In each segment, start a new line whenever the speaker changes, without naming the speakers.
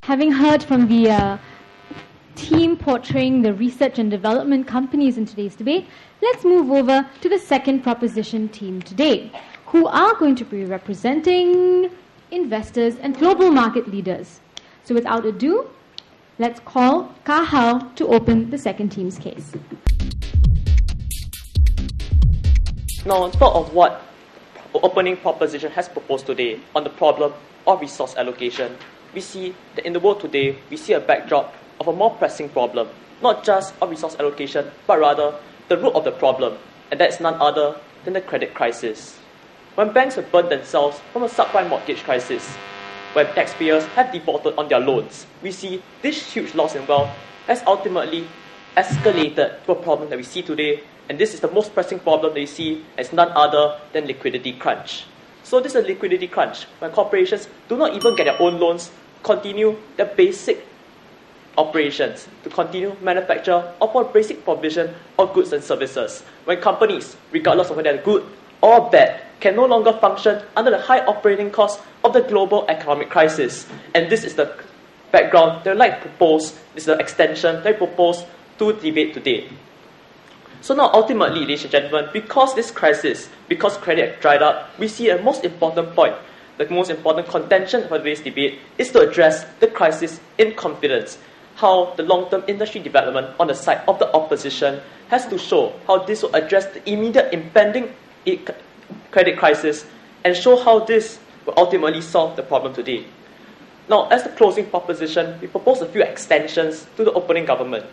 Having heard from the team portraying the research and development companies in today's debate, let's move over to the second proposition team today, who are going to be representing investors and global market leaders. So without ado, let's call Ka Hao to open the second team's case.
Now, on top of what opening proposition has proposed today on the problem of resource allocation, we see that in the world today, we see a backdrop of a more pressing problem, not just of resource allocation, but rather the root of the problem, and that is none other than the credit crisis. When banks have burned themselves from a subprime mortgage crisis, when taxpayers have defaulted on their loans, we see this huge loss in wealth has ultimately escalated to a problem that we see today, and this is the most pressing problem that we see as none other than liquidity crunch. So this is a liquidity crunch when corporations do not even get their own loans, continue their basic operations, to continue manufacture or for basic provision of goods and services. When companies, regardless of whether they're good or bad, can no longer function under the high operating costs of the global economic crisis. And this is the background that I'd like to propose, this is the extension that I propose to debate today. So now ultimately, ladies and gentlemen, because this crisis, because credit dried up, we see a most important point, the most important contention for today's debate is to address the crisis in confidence. How the long-term industry development on the side of the opposition has to show how this will address the immediate impending credit crisis and show how this will ultimately solve the problem today. Now, as the closing proposition, we propose a few extensions to the opening government.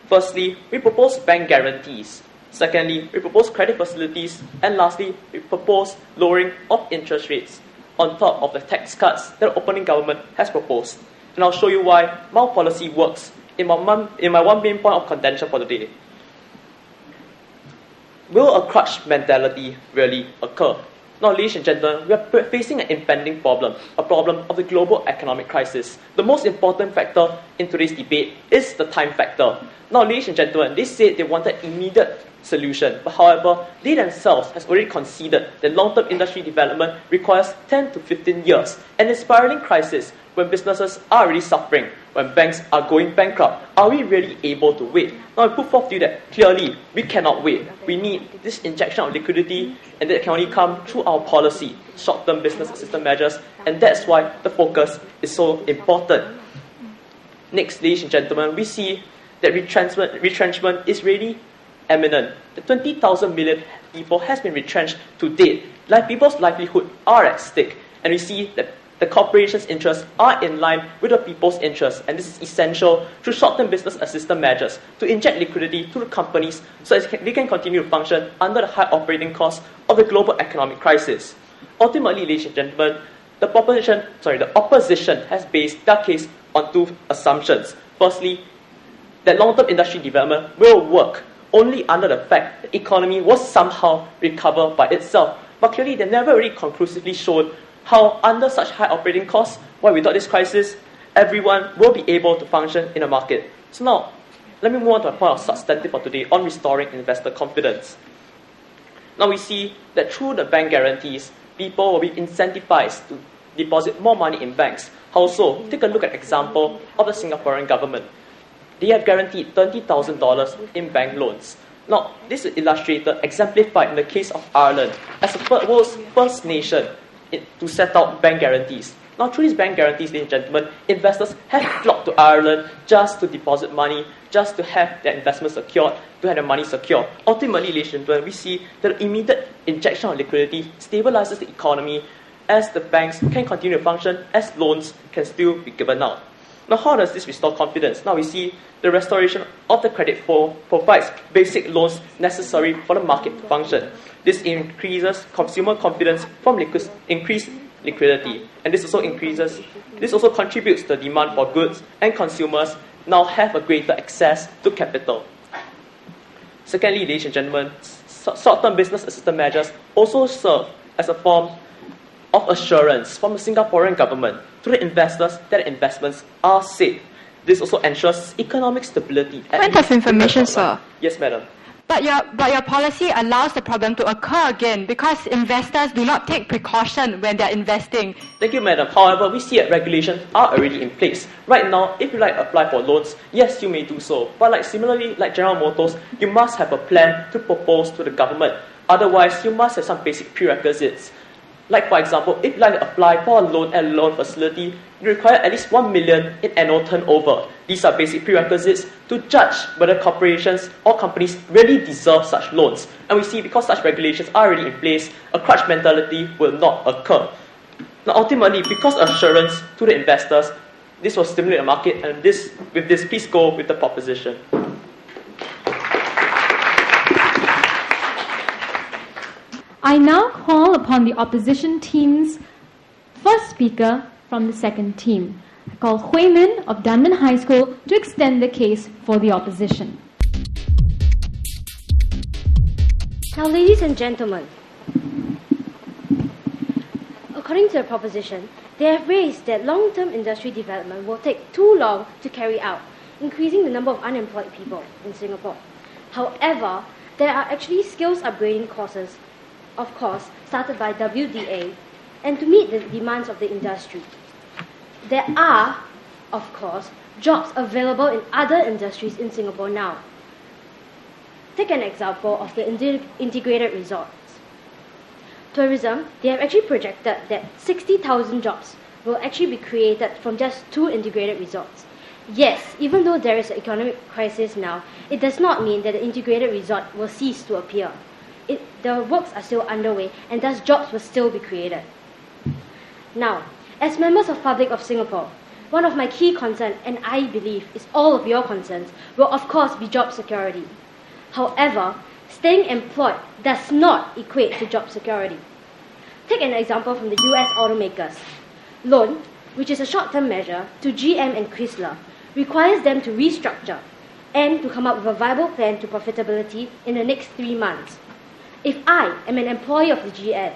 Firstly, we propose bank guarantees. Secondly, we propose credit facilities. And lastly, we propose lowering of interest rates on top of the tax cuts that the opening government has proposed. And I'll show you why my policy works in my one main point of contention for today. Will a crutch mentality really occur? Now, ladies and gentlemen, we are facing an impending problem, a problem of the global economic crisis. The most important factor in today's debate is the time factor. Now, ladies and gentlemen, they said they wanted immediate solution, but however, they themselves has already conceded that long-term industry development requires 10 to 15 years. And in spiraling crisis, when businesses are already suffering, when banks are going bankrupt, are we really able to wait? Now, I put forth to you that clearly we cannot wait. We need this injection of liquidity, and that can only come through our policy, short-term business assistance measures, and that's why the focus is so important. Next, ladies and gentlemen, we see that retrenchment is really imminent. The 20,000 million people has been retrenched to date. Like people's livelihood are at stake, and we see that the corporation's interests are in line with the people's interests, and this is essential through short-term business assistance measures to inject liquidity to the companies so that they can continue to function under the high operating costs of the global economic crisis. Ultimately, ladies and gentlemen, the opposition has based their case on two assumptions. Firstly, that long-term industry development will work only under the fact that the economy will somehow recover by itself. But clearly, they never really conclusively showed how under such high operating costs, why without this crisis, everyone will be able to function in a market. So now, let me move on to a point of substantive for today on restoring investor confidence. Now we see that through the bank guarantees, people will be incentivized to deposit more money in banks. Also, take a look at the example of the Singaporean government. They have guaranteed $30,000 in bank loans. Now, this is illustrated, exemplified in the case of Ireland as the world's first nation to set out bank guarantees. Now, through these bank guarantees, ladies and gentlemen, investors have flocked to Ireland just to deposit money, just to have their investments secured, to have their money secured. Ultimately, ladies and gentlemen, we see that the immediate injection of liquidity stabilizes the economy as the banks can continue to function, as loans can still be given out. Now, how does this restore confidence? Now we see the restoration of the credit flow provides basic loans necessary for the market to function. This increases consumer confidence from increased liquidity, and this also contributes to the demand for goods, and consumers now have a greater access to capital. Secondly, ladies and gentlemen, short-term business assistance measures also serve as a form of assurance from the Singaporean government to the investors that investments are safe. This also ensures economic stability.
Point of information, sir.
Yes, madam.
But your policy allows the problem to occur again because investors do not take precaution when they're investing.
Thank you, madam. However, we see that regulations are already in place. Right now, if you apply for loans, yes, you may do so. But similarly, like General Motors, you must have a plan to propose to the government. Otherwise, you must have some basic prerequisites. Like for example, if you apply for a loan at a loan facility, you require at least 1 million in annual turnover. These are basic prerequisites to judge whether corporations or companies really deserve such loans. And we see because such regulations are already in place, a crutch mentality will not occur. Now ultimately, because assurance to the investors, this will stimulate the market, and with this, please go with the proposition.
I now call upon the opposition team's first speaker from the second team. I call Hui Min of Dunman High School to extend the case for the opposition.
Now, ladies and gentlemen, according to the proposition, they have raised that long-term industry development will take too long to carry out, increasing the number of unemployed people in Singapore. However, there are actually skills upgrading courses, of course, started by WDA, and to meet the demands of the industry. There are, of course, jobs available in other industries in Singapore now. Take an example of the integrated resorts. Tourism, they have actually projected that 60,000 jobs will actually be created from just 2 integrated resorts. Yes, even though there is an economic crisis now, it does not mean that the integrated resort will cease to appear. The works are still underway, and thus jobs will still be created. Now, as members of Public of Singapore, one of my key concerns, and I believe is all of your concerns, will of course be job security. However, staying employed does not equate to job security. Take an example from the US automakers. Loan, which is a short-term measure to GM and Chrysler, requires them to restructure and to come up with a viable plan to profitability in the next 3 months. If I am an employee of the GM,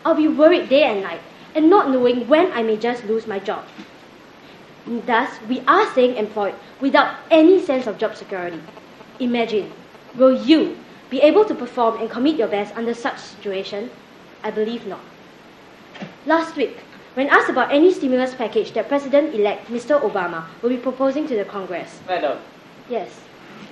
I'll be worried day and night and not knowing when I may just lose my job. Thus, we are staying employed without any sense of job security. Imagine, will you be able to perform and commit your best under such situation? I believe not. Last week, when asked about any stimulus package that President-elect Mr. Obama will be proposing to the Congress.
Madam.
Yes.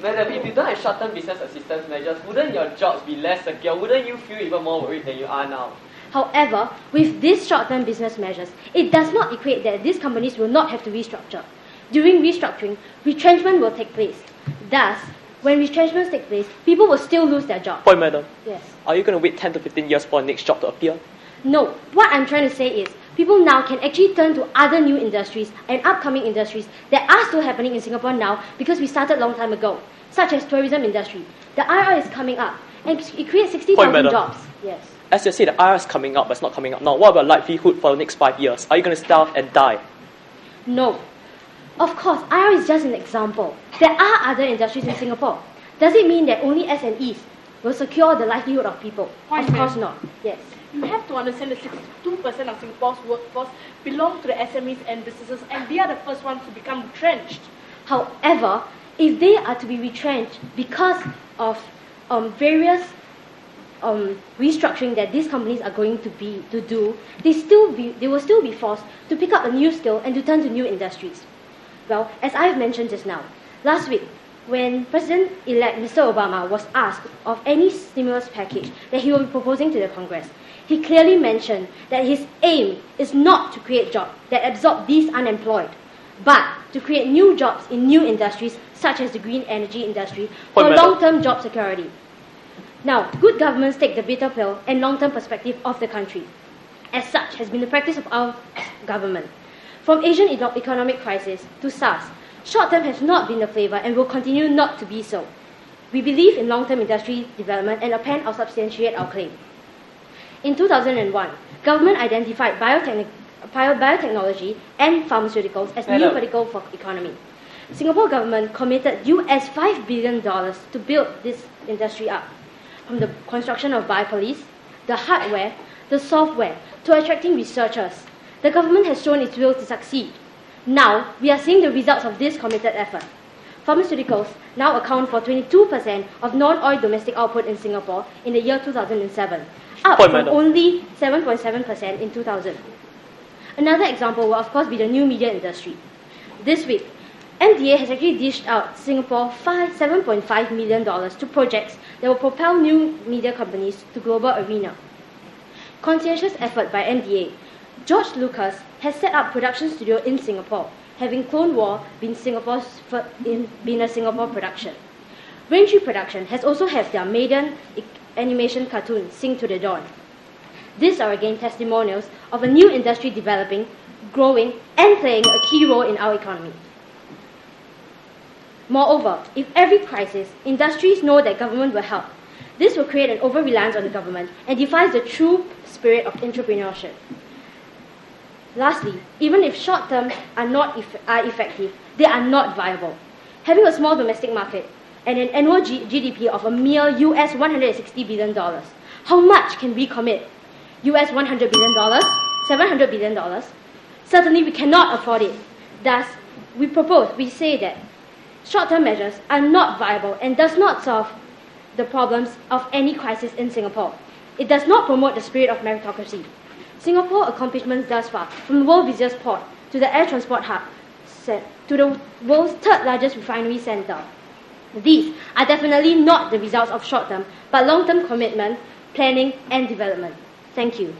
Madam, if you don't have short-term business assistance measures, wouldn't your jobs be less secure? Wouldn't you feel even more worried than you are now?
However, with these short-term business measures, it does not equate that these companies will not have to restructure. During restructuring, retrenchment will take place. Thus, when retrenchments take place, people will still lose their jobs.
Point, madam.
Yes.
Are you going to wait 10 to 15 years for a next job to appear?
No. What I'm trying to say is, people now can actually turn to other new industries and upcoming industries that are still happening in Singapore now because we started a long time ago, such as tourism industry. The IR is coming up, and it creates 60,000 jobs. Yes.
As you say, the IR is coming up, but it's not coming up now. What about livelihood for the next 5 years? Are you going to starve and die?
No. Of course, IR is just an example. There are other industries in Singapore. Does it mean that only SMEs will secure the livelihood of people? Of course not. Yes.
You have to understand that 62% of Singapore's workforce belong to the SMEs and businesses, and they are the first ones to become retrenched.
However, if they are to be retrenched because of various restructuring that these companies are going to do, they will still be forced to pick up a new skill and to turn to new industries. Well, as I have mentioned just now, last week, when President-elect Mr. Obama was asked of any stimulus package that he will be proposing to the Congress, he clearly mentioned that his aim is not to create jobs that absorb these unemployed, but to create new jobs in new industries such as the green energy industry for long-term job security. Now, good governments take the bitter pill and long-term perspective of the country. As such has been the practice of our government. From Asian economic crisis to SARS, short-term has not been the flavor and will continue not to be so. We believe in long-term industry development and append or substantiate our claim. In 2001, government identified biotechnology and pharmaceuticals as new vertical for economy. Singapore government committed US $5 billion to build this industry up. From the construction of biopolice, the hardware, the software, to attracting researchers. The government has shown its will to succeed. Now, we are seeing the results of this committed effort. pharmaceuticals now account for 22% of non-oil domestic output in Singapore in the year 2007, up
Point,
from
madam.
only 7.7% in 2000. Another example will of course be the new media industry. This week, MDA has actually dished out Singapore $7.5 million to projects that will propel new media companies to global arena. Conscientious effort by MDA, George Lucas has set up production studio in Singapore, having Clone War been a Singapore production. Raintree Production has also had their maiden animation cartoon, Sing to the Dawn. These are again testimonials of a new industry developing, growing, and playing a key role in our economy. Moreover, if every crisis, industries know that government will help, this will create an over-reliance on the government and defies the true spirit of entrepreneurship. Lastly, even if short-term are effective, they are not viable. Having a small domestic market and an annual GDP of a mere US $160 billion, how much can we commit? US $100 billion? $700 billion? Certainly we cannot afford it. Thus, we say that short-term measures are not viable and does not solve the problems of any crisis in Singapore. It does not promote the spirit of meritocracy. Singapore accomplishments thus far, from the world's busiest port to the air transport hub, to the world's third largest refinery centre. These are definitely not the results of short-term, but long-term commitment, planning and development. Thank you.